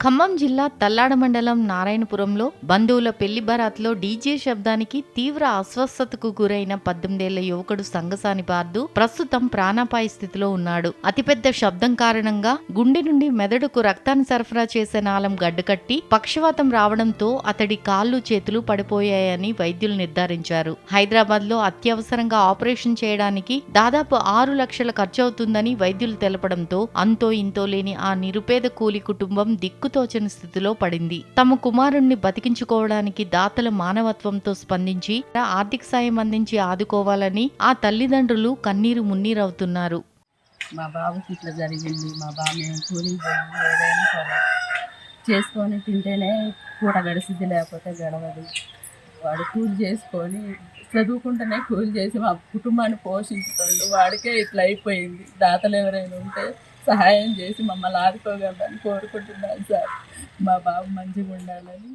ఖమ్మం జిల్లా తల్లాడ మండలం నారాయణపురంలో బంధువుల పెళ్లి బరాత్లో డీజే శబ్దానికి తీవ్ర అస్వస్థతకు గురైన 18 ఏళ్ల యువకుడు సంగసాని పార్దు ప్రస్తుతం ప్రాణాపాయ స్థితిలో ఉన్నాడు. అతిపెద్ద శబ్దం కారణంగా గుండె నుండి మెదడుకు రక్తాన్ని సరఫరా చేసే నాళం గడ్డకట్టి పక్షవాతం రావడంతో అతడి కాళ్లు చేతులు పడిపోయాయని వైద్యులు నిర్ధారించారు. హైదరాబాద్ లో అత్యవసరంగా ఆపరేషన్ చేయడానికి దాదాపు 6 లక్షల ఖర్చవుతుందని వైద్యులు తెలపడంతో అంతో ఇంతో లేని ఆ నిరుపేద కూలి కుటుంబం దిక్కుతోచని స్థితిలో పడింది. తమ కుమారుణ్ణి బతికించుకోవడానికి దాతల మానవత్వంతో స్పందించి ఆర్థిక సాయం అందించి ఆదుకోవాలని ఆ తల్లిదండ్రులు కన్నీరు మున్నీరవుతున్నారు. మా బాబుకి ఇట్లా జరిగింది. మా బాబు మేము కూలింగ్ పోయి ఏదైనా సరే చేసుకొని తింటేనే పూట గడిసిద్ది, లేకపోతే గడవదు. వాడు కూలి చేసుకొని చదువుకుంటేనే కూలి చేసి మా కుటుంబాన్ని పోషించుతాడు. వాడికే ఇట్లా అయిపోయింది. దాతలు ఎవరైనా ఉంటే సహాయం చేసి మమ్మల్ని ఆదుకోగలరని కోరుకుంటున్నాను సార్. మా బాబు మంచిగా ఉండాలని.